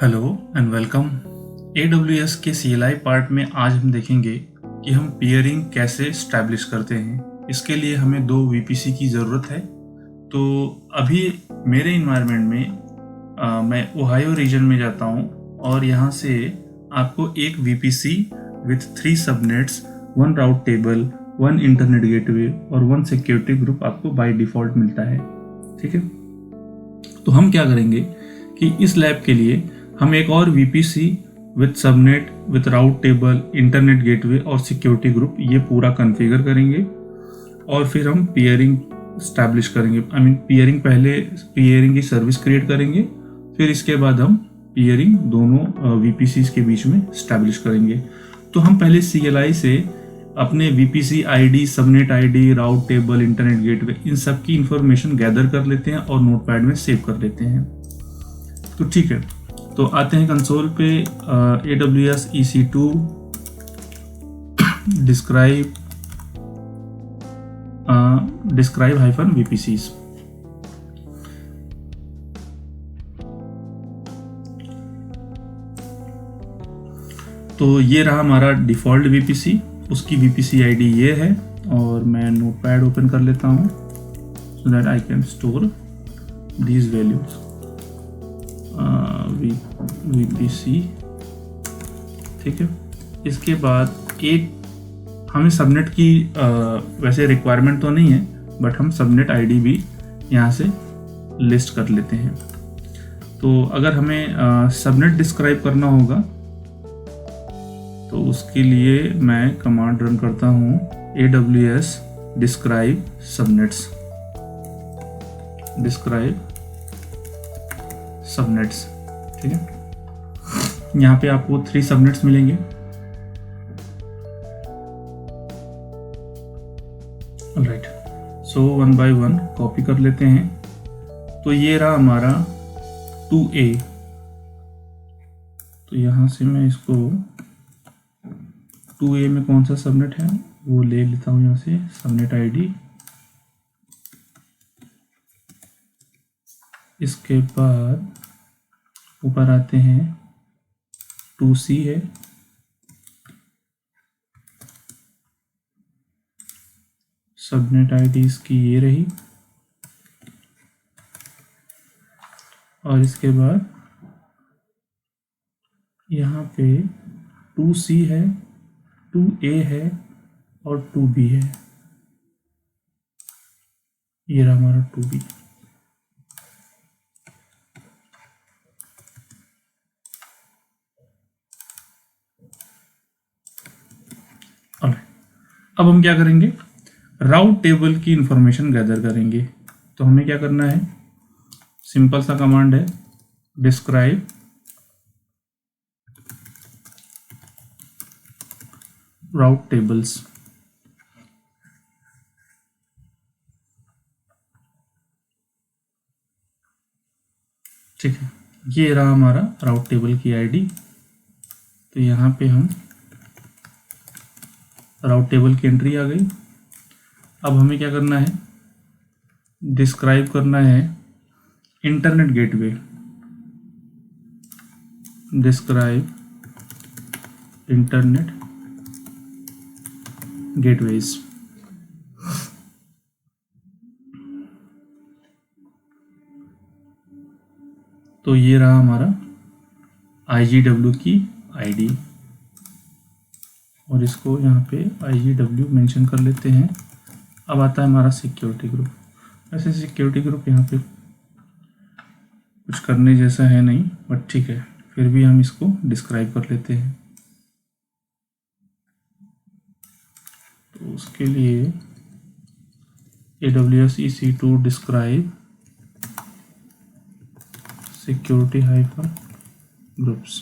Hello and welcome. AWS के CLI part में आज हम देखेंगे कि हम पियरिंग कैसे स्टैब्लिश करते हैं। इसके लिए हमें 2 VPC की ज़रूरत है। तो अभी मेरे इन्वायरमेंट में मैं ओहायो रीजन में जाता हूँ और यहाँ से आपको एक VPC with 3 subnets, 1 route table, 1 internet gateway और 1 सिक्योरिटी ग्रुप आपको बाय डिफ़ॉल्ट मिलता है। ठीक है, तो हम क्या करेंगे कि इस लैब के लिए हम एक और VPC with subnet, with route table, internet gateway और सिक्योरिटी ग्रुप ये पूरा कॉन्फ़िगर करेंगे और फिर हम पियरिंग स्टैब्लिश करेंगे। पियरिंग पहले पियरिंग की सर्विस क्रिएट करेंगे, फिर इसके बाद हम पियरिंग दोनों VPCs के बीच में स्टैब्लिश करेंगे। तो हम पहले CLI से अपने VPC ID, subnet ID, route table, internet gateway इन सब की इंफॉर्मेशन गैदर कर लेते हैं और नोटपैड में सेव कर लेते हैं। तो ठीक है, तो आते हैं कंसोल पे। AWS EC2 describe -VPCs। तो ये रहा हमारा डिफ़ॉल्ट VPC, उसकी VPC ID ये है और मैं नोटपैड ओपन कर लेता हूँ so that I can store these values. VPC, ठीक है। इसके बाद एक हमें सबनेट की वैसे रिक्वायरमेंट तो नहीं है, बट हम सबनेट ID भी यहाँ से लिस्ट कर लेते हैं। तो अगर हमें सबनेट डिस्क्राइब करना होगा तो उसके लिए मैं कमांड रन करता हूँ AWS डिस्क्राइब सबनेट्स, ठीक है। यहाँ पे आपको 3 सबनेट्स मिलेंगे। ऑलराइट, सो 1 बाय 1 कॉपी कर लेते हैं। तो ये रहा हमारा 2A। तो यहाँ से मैं इसको 2A में कौन सा सबनेट है वो ले लेता हूँ यहाँ से, सबनेट ID। इसके बाद ऊपर आते हैं, 2C है, सबनेट ID इसकी ये रही और इसके बाद यहाँ पे 2C है, 2A है और 2B है। ये रहा हमारा 2B। अब हम क्या करेंगे, राउट टेबल की इंफॉर्मेशन गैदर करेंगे। तो हमें क्या करना है, सिंपल सा कमांड है डिस्क्राइब राउट टेबल्स। ठीक है, ये रहा हमारा राउट टेबल की ID। तो यहाँ पे हम राउट टेबल की एंट्री आ गई। अब हमें क्या करना है, डिस्क्राइब करना है internet gateway, describe internet gateways. तो ये रहा हमारा IGW की ID और इसको यहाँ पे IGW मेंशन कर लेते हैं। अब आता है हमारा सिक्योरिटी ग्रुप। वैसे सिक्योरिटी ग्रुप यहाँ पे कुछ करने जैसा है नहीं, बट ठीक है, फिर भी हम इसको डिस्क्राइब कर लेते हैं। तो उसके लिए AWS EC2 describe security -groups.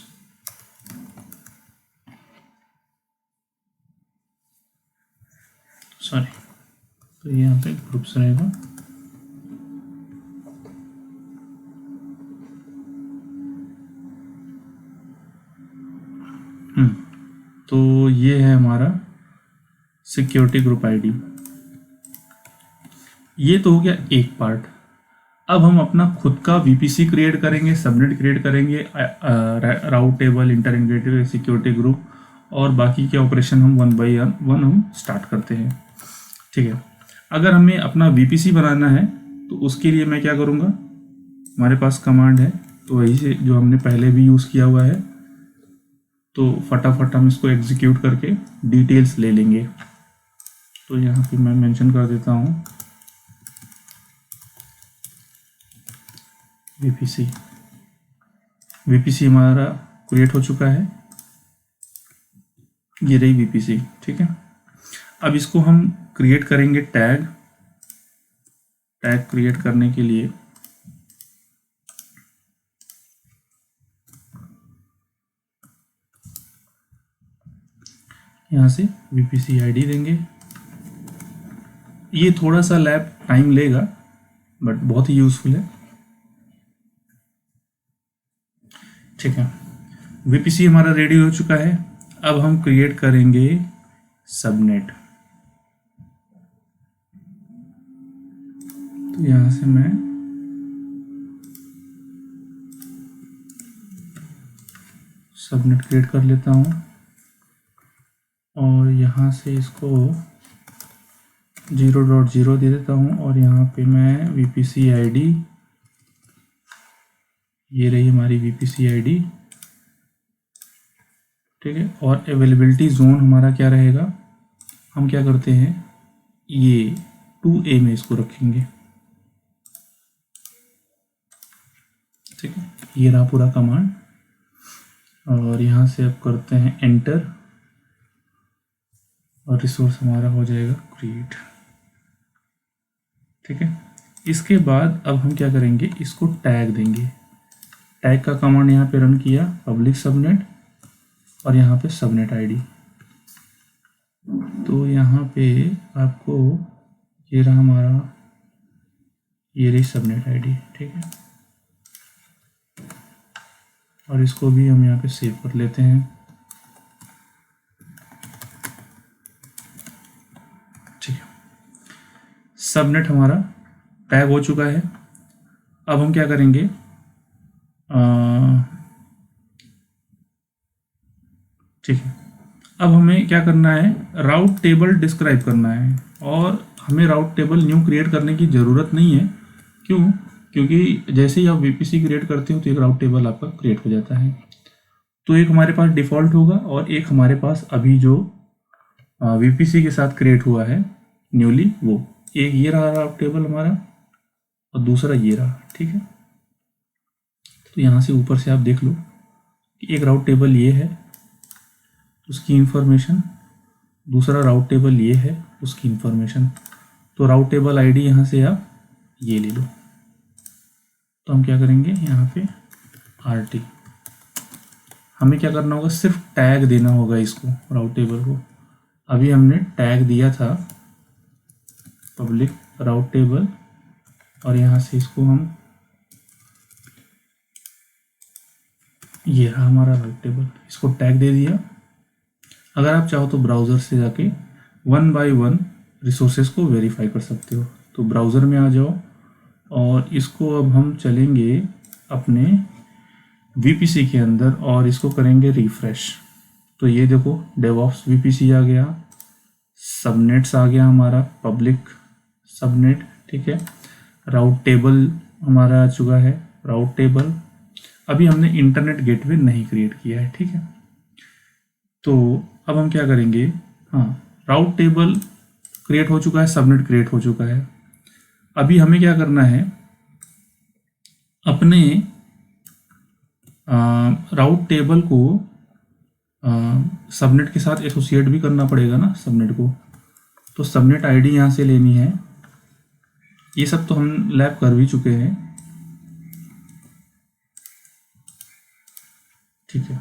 Sorry, तो यहाँ पे ग्रुप्स रहेगा। तो ये है हमारा सिक्योरिटी ग्रुप ID। ये तो हो गया एक पार्ट। अब हम अपना खुद का वीपीसी क्रिएट करेंगे, सबनेट क्रिएट करेंगे, राउट table, inter integrated security group और बाकी के ऑपरेशन हम वन बाई वन हम स्टार्ट करते हैं। ठीक है, अगर हमें अपना वीपीसी बनाना है तो उसके लिए मैं क्या करूँगा, हमारे पास कमांड है तो वही से जो हमने पहले भी यूज़ किया हुआ है, तो फटाफट हम इसको एग्जीक्यूट करके डिटेल्स ले लेंगे। तो यहाँ पे मैं मेंशन कर देता हूँ वीपीसी। वीपीसी हमारा क्रिएट हो चुका है, ये रही वीपीसी। ठीक है, अब इसको हम क्रिएट करेंगे टैग। टैग क्रिएट करने के लिए यहाँ से वीपीसी आईडी देंगे। ये थोड़ा सा लैब टाइम लेगा बट बहुत ही यूजफुल है। ठीक है, वीपीसी हमारा रेडी हो चुका है। अब हम क्रिएट करेंगे सबनेट। तो यहाँ से मैं सबनेट क्रिएट कर लेता हूँ और यहाँ से इसको 0.0 दे देता हूँ और यहाँ पे मैं वीपीसी आईडी, ये रही हमारी वीपीसी आईडी। ठीक है, और अवेलेबिलिटी जोन हमारा क्या रहेगा, हम क्या करते हैं, ये 2A में इसको रखेंगे। ठीक है, ये रहा पूरा कमांड और यहाँ से अब करते हैं एंटर और रिसोर्स हमारा हो जाएगा क्रिएट। ठीक है, इसके बाद अब हम क्या करेंगे, इसको टैग देंगे। टैग का कमांड यहाँ पे रन किया, पब्लिक सबनेट और यहाँ पे सबनेट आईडी। तो यहाँ पे आपको ये रहा हमारा, ये रही सबनेट आईडी। ठीक है, और इसको भी हम यहाँ पे सेव कर लेते हैं। ठीक है, सबनेट हमारा टैग हो चुका है। अब हम क्या करेंगे, ठीक है, अब हमें क्या करना है, राउट टेबल डिस्क्राइब करना है और हमें राउट टेबल न्यू क्रिएट करने की ज़रूरत नहीं है। क्यों? क्योंकि जैसे ही आप वीपीसी क्रिएट करते हो तो एक राउट टेबल आपका क्रिएट हो जाता है। तो एक हमारे पास डिफ़ॉल्ट होगा और एक हमारे पास अभी जो वीपीसी के साथ क्रिएट हुआ है न्यूली, वो एक ये रहा राउट टेबल हमारा और दूसरा ये रहा। ठीक है, तो यहाँ से ऊपर से आप देख लो कि एक राउट टेबल ये है, उसकी इंफॉर्मेशन, दूसरा राउट टेबल ये है, उसकी इंफॉर्मेशन। तो राउट टेबल आईडी यहाँ से आप ये ले लो। तो हम क्या करेंगे, यहाँ पे RT, हमें क्या करना होगा, सिर्फ टैग देना होगा इसको, राउट टेबल को। अभी हमने टैग दिया था पब्लिक राउट टेबल और यहाँ से इसको हम, ये रहा हमारा राउट टेबल, इसको टैग दे दिया। अगर आप चाहो तो ब्राउज़र से जाके 1 बाय 1 रिसोर्सेज को वेरीफाई कर सकते हो। तो ब्राउज़र में आ जाओ और इसको अब हम चलेंगे अपने वीपीसी के अंदर और इसको करेंगे रिफ्रेश। तो ये देखो डेवऑप्स वीपीसी आ गया, सबनेट्स आ गया हमारा, पब्लिक सबनेट। ठीक है, राउट टेबल हमारा आ चुका है, राउट टेबल। अभी हमने इंटरनेट गेटवे नहीं क्रिएट किया है। ठीक है, तो अब हम क्या करेंगे, हाँ, राउट टेबल क्रिएट हो चुका है, सबनेट क्रिएट हो चुका है। अभी हमें क्या करना है, अपने राउट टेबल को सबनेट के साथ एसोसिएट भी करना पड़ेगा ना सबनेट को। तो सबनेट आईडी यहाँ से लेनी है। ये सब तो हम लैब कर भी चुके हैं। ठीक है,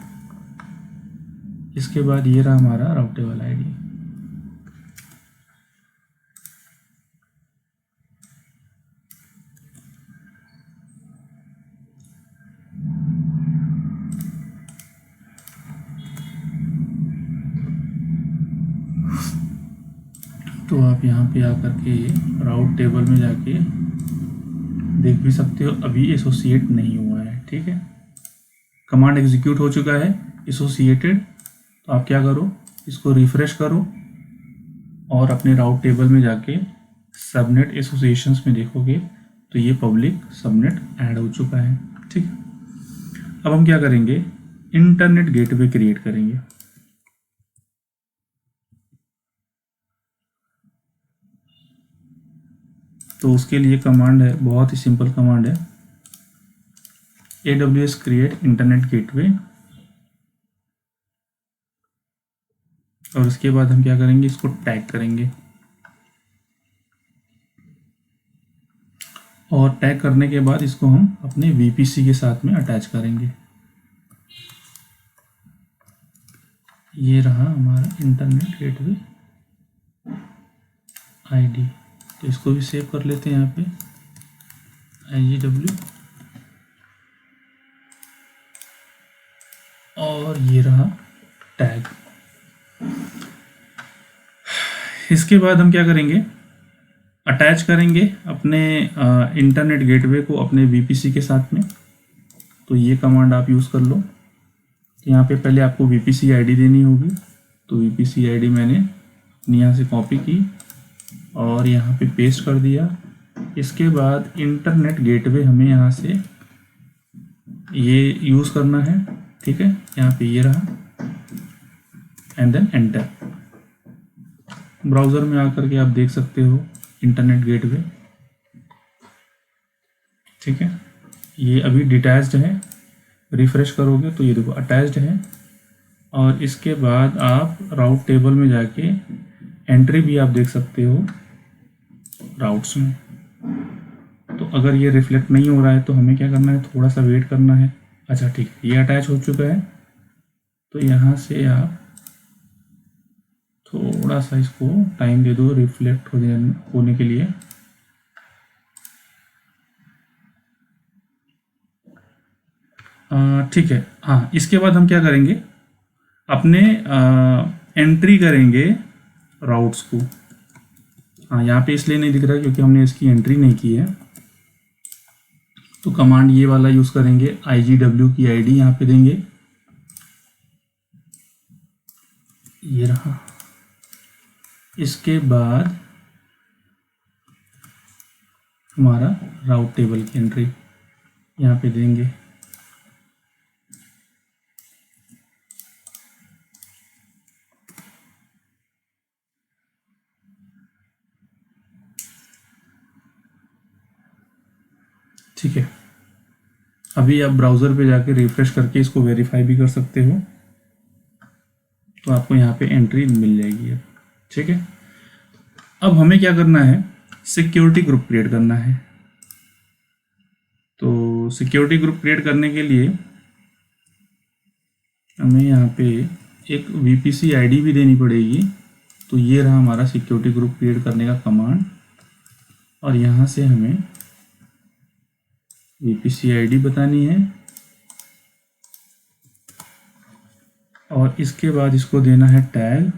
इसके बाद ये रहा हमारा राउट टेबल आईडी। तो आप यहाँ पे आकर के राउट टेबल में जाके देख भी सकते हो अभी एसोसिएट नहीं हुआ है। ठीक है, कमांड एग्जीक्यूट हो चुका है एसोसिएटेड। तो आप क्या करो, इसको रिफ्रेश करो और अपने राउट टेबल में जाके सबनेट एसोसिएशंस में देखोगे तो ये पब्लिक सबनेट ऐड हो चुका है। ठीक है, अब हम क्या करेंगे, इंटरनेट गेटवे क्रिएट करेंगे। तो उसके लिए कमांड है, बहुत ही सिंपल कमांड है, AWS क्रिएट इंटरनेट गेटवे। और उसके बाद हम क्या करेंगे, इसको टैग करेंगे और टैग करने के बाद इसको हम अपने VPC के साथ में अटैच करेंगे। ये रहा हमारा इंटरनेट गेटवे ID। तो इसको भी सेव कर लेते हैं यहाँ पे IGW। और ये रहा टैग। इसके बाद हम क्या करेंगे, अटैच करेंगे अपने इंटरनेट गेटवे को अपने VPC के साथ में। तो ये कमांड आप यूज़ कर लो। यहाँ पे पहले आपको VPC ID देनी होगी। तो VPC ID मैंने यहाँ से कॉपी की और यहाँ पे पेस्ट कर दिया। इसके बाद इंटरनेट गेटवे हमें यहाँ से ये यूज़ करना है। ठीक है, यहाँ पे ये रहा एंड देन एंटर। ब्राउज़र में आकर के आप देख सकते हो इंटरनेट गेटवे। ठीक है, ये अभी डिटैच्ड है, रिफ्रेश करोगे तो ये देखो अटैच्ड है। और इसके बाद आप राउट टेबल में जाके एंट्री भी आप देख सकते हो राउट्स में। तो अगर ये रिफ्लेक्ट नहीं हो रहा है तो हमें क्या करना है, थोड़ा सा वेट करना है। अच्छा ठीक है, ये अटैच हो चुका है। तो यहाँ से आप थोड़ा सा इसको टाइम दे दो रिफ्लेक्ट होने के लिए। ठीक है, हाँ, इसके बाद हम क्या करेंगे, अपने एंट्री करेंगे राउट्स को। हाँ, यहाँ पे इसलिए नहीं दिख रहा क्योंकि हमने इसकी एंट्री नहीं की है। तो कमांड ये वाला यूज़ करेंगे, IGW की ID यहाँ पे देंगे, ये रहा। इसके बाद हमारा राउट टेबल की एंट्री यहाँ पे देंगे। ठीक है, अभी आप ब्राउज़र पे जाके रिफ्रेश करके इसको वेरीफाई भी कर सकते हो। तो आपको यहाँ पे एंट्री मिल जाएगी अब। ठीक है, अब हमें क्या करना है, सिक्योरिटी ग्रुप क्रिएट करना है। तो सिक्योरिटी ग्रुप क्रिएट करने के लिए हमें यहाँ पे एक VPC ID भी देनी पड़ेगी। तो ये रहा हमारा सिक्योरिटी ग्रुप क्रिएट करने का कमांड। और यहाँ से हमें VPC ID बतानी है और इसके बाद इसको देना है टैग।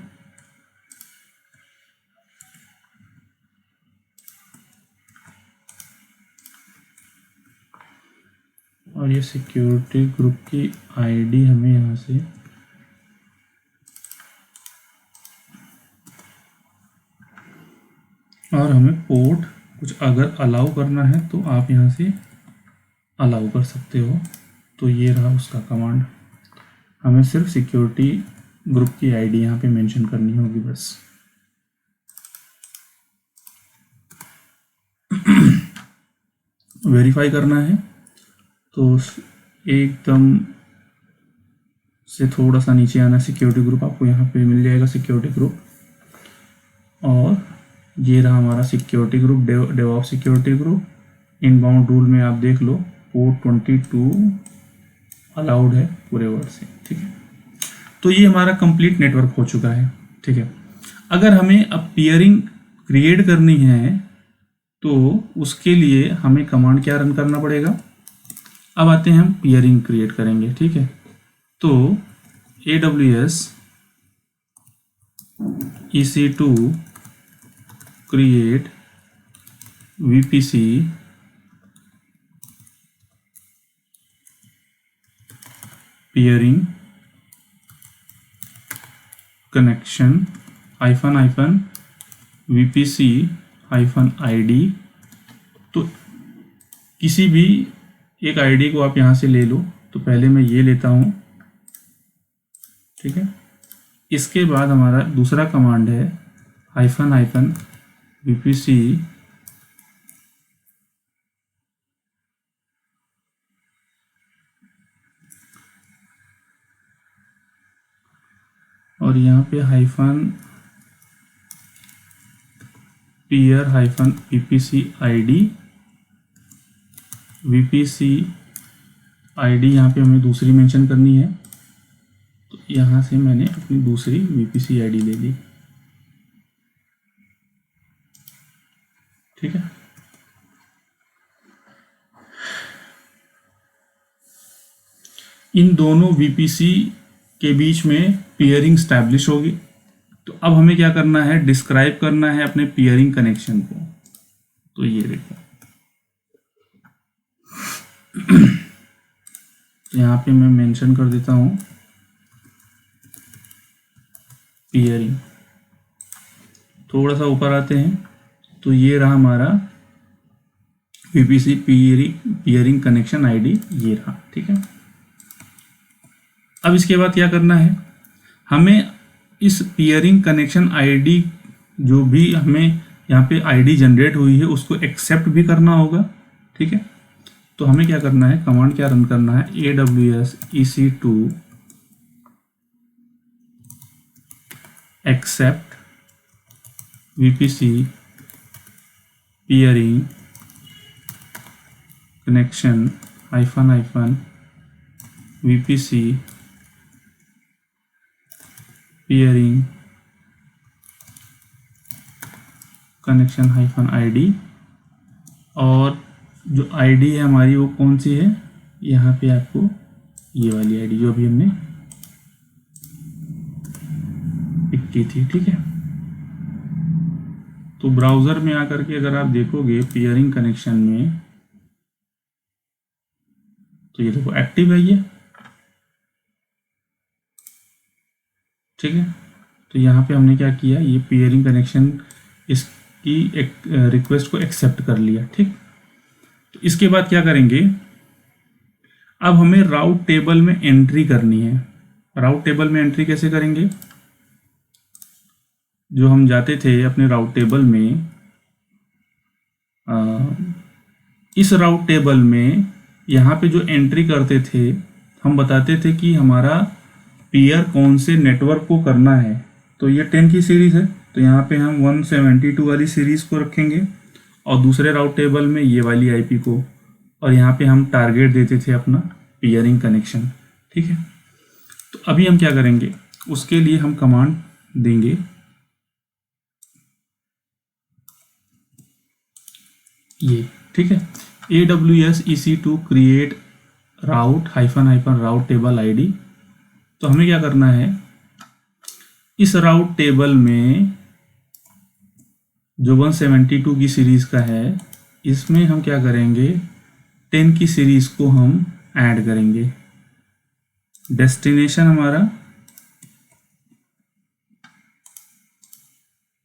और ये सिक्योरिटी ग्रुप की ID हमें यहाँ से और हमें पोर्ट कुछ अगर अलाउ करना है तो आप यहाँ से अलाउ कर सकते हो। तो ये रहा उसका कमांड। हमें सिर्फ सिक्योरिटी ग्रुप की ID यहाँ पे मेंशन करनी होगी बस। वेरीफाई करना है तो एकदम से थोड़ा सा नीचे आना, सिक्योरिटी ग्रुप आपको यहाँ पे मिल जाएगा, सिक्योरिटी ग्रुप। और ये रहा हमारा security group, DevOps security group. Inbound rule में आप देख लो, पोर्ट 22 अलाउड है पूरे वर्ड से। ठीक है, तो ये हमारा कंप्लीट नेटवर्क हो चुका है। ठीक है, अगर हमें अब पियरिंग क्रिएट करनी है तो उसके लिए हमें कमांड क्या रन करना पड़ेगा। अब आते हैं हम पियरिंग क्रिएट करेंगे। ठीक है, तो AWS EC2 create VPC peering connection hyphen hyphen VPC hyphen ID। तो किसी भी एक आईडी को आप यहाँ से ले लो, तो पहले मैं ये लेता हूँ, ठीक है। इसके बाद हमारा दूसरा कमांड है हाइफन हाइफन VPC और यहाँ पे hyphen peer hyphen VPC ID। VPC ID यहाँ पे हमें दूसरी मेंशन करनी है, तो यहाँ से मैंने अपनी दूसरी VPC ID ले ली, ठीक है। इन दोनों VPC के बीच में पेयरिंग स्टैब्लिश होगी। तो अब हमें क्या करना है, डिस्क्राइब करना है अपने पेयरिंग कनेक्शन को। तो ये देखो, तो यहाँ पे मैं मेंशन कर देता हूँ पेयरिंग। थोड़ा सा ऊपर आते हैं, तो ये रहा हमारा VPC पेयरिंग कनेक्शन ID, ये रहा, ठीक है। अब इसके बाद क्या करना है, हमें इस पेयरिंग कनेक्शन ID जो भी हमें यहाँ पे ID जनरेट हुई है उसको एक्सेप्ट भी करना होगा, ठीक है। तो हमें क्या करना है, कमांड क्या रन करना है, AWS EC2 except VPC peering connection hyphen hyphen VPC peering connection hyphen ID। और जो ID है हमारी वो कौन सी है, यहाँ पे आपको ये वाली ID जो अभी हमने पिक की थी, ठीक है। तो ब्राउज़र में आकर के अगर आप देखोगे पेयरिंग कनेक्शन में, तो ये देखो एक्टिव है ये, ठीक है। तो यहाँ पे हमने क्या किया, ये पेयरिंग कनेक्शन इसकी एक रिक्वेस्ट को एक्सेप्ट कर लिया, ठीक। तो इसके बाद क्या करेंगे, अब हमें राउट टेबल में एंट्री करनी है। राउट टेबल में एंट्री कैसे करेंगे, जो हम जाते थे अपने राउट टेबल में, इस राउट टेबल में यहाँ पे जो एंट्री करते थे, हम बताते थे कि हमारा पेयर कौन से नेटवर्क को करना है। तो ये 10 की सीरीज़ है, तो यहाँ पे हम 172 वाली सीरीज़ को रखेंगे और दूसरे राउट टेबल में ये वाली आईपी को, और यहाँ पे हम टारगेट देते थे अपना पेयरिंग कनेक्शन, ठीक है। तो अभी हम क्या करेंगे, उसके लिए हम कमांड देंगे ये, ठीक है, AWS EC2 create route hyphen hyphen route table ID। तो हमें क्या करना है, इस राउट टेबल में जो 172 की सीरीज़ का है, इसमें हम क्या करेंगे, 10 की सीरीज़ को हम ऐड करेंगे। डेस्टिनेशन हमारा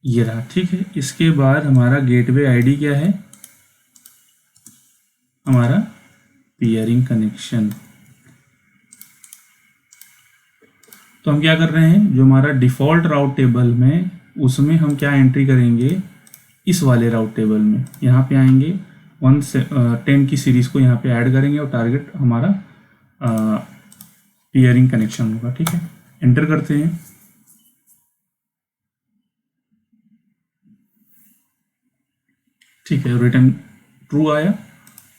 ये रहा, ठीक है। इसके बाद हमारा गेटवे आईडी क्या है, हमारा पेयरिंग कनेक्शन। तो हम क्या कर रहे हैं, जो हमारा डिफ़ॉल्ट राउट टेबल में, उसमें हम क्या एंट्री करेंगे, इस वाले राउट टेबल में यहाँ पे आएंगे, 10 की सीरीज़ को यहाँ पे ऐड करेंगे और टारगेट हमारा पेयरिंग कनेक्शन होगा, ठीक है। एंटर करते हैं, ठीक है, रिटर्न ट्रू आया।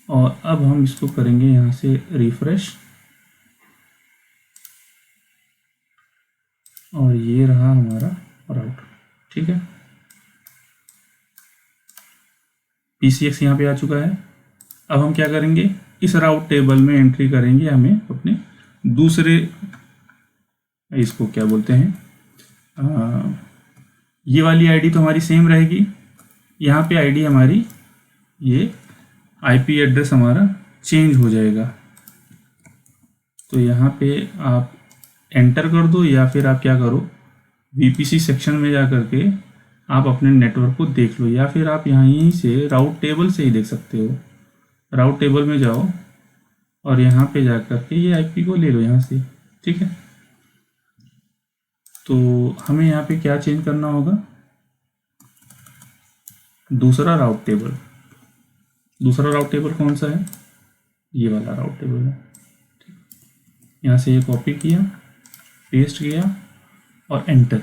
और अब हम इसको करेंगे यहाँ से रिफ्रेश, और ये रहा हमारा राउट, ठीक है। PCX यहाँ पे आ चुका है। अब हम क्या करेंगे, इस राउट टेबल में एंट्री करेंगे, हमें अपने दूसरे, इसको क्या बोलते हैं, ये वाली आईडी तो हमारी सेम रहेगी। यहाँ पे आईडी हमारी, ये आईपी एड्रेस हमारा चेंज हो जाएगा, तो यहाँ पे आप एंटर कर दो, या फिर आप क्या करो, VPC सेक्शन में जा कर के आप अपने नेटवर्क को देख लो, या फिर आप यहीं से राउट टेबल से ही देख सकते हो। राउट टेबल में जाओ और यहाँ पे जा कर के ये IP को ले लो यहाँ से, ठीक है। तो हमें यहाँ पे क्या चेंज करना होगा, दूसरा राउट टेबल। दूसरा राउट टेबल कौन सा है, ये वाला राउट टेबल है। यहाँ से ये कॉपी किया, पेस्ट किया और एंटर।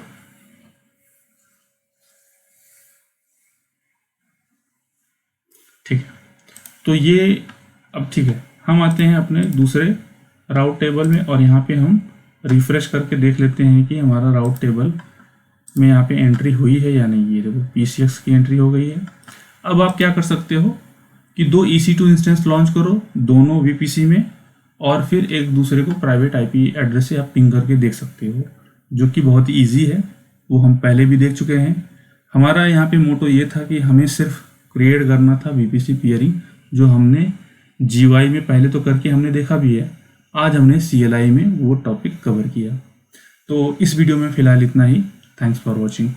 ठीक है, तो ये अब ठीक है, हम आते हैं अपने दूसरे राउट टेबल में और यहाँ पे हम रिफ्रेश करके देख लेते हैं कि हमारा राउट टेबल में यहाँ पे एंट्री हुई है या नहीं। ये देखो PCX की एंट्री हो गई है। अब आप क्या कर सकते हो कि दो EC2 इंस्टेंस लॉन्च करो दोनों VPC में, और फिर एक दूसरे को प्राइवेट IP एड्रेस से आप पिंग करके देख सकते हो, जो कि बहुत ही ईजी है। वो हम पहले भी देख चुके हैं। हमारा यहाँ पे मोटो ये था कि हमें सिर्फ क्रिएट करना था VPC पियरिंग, जो हमने GUI में पहले तो करके हमने देखा भी है। आज हमने CLI में वो टॉपिक कवर किया। तो इस वीडियो में फ़िलहाल इतना ही। Thanks for watching.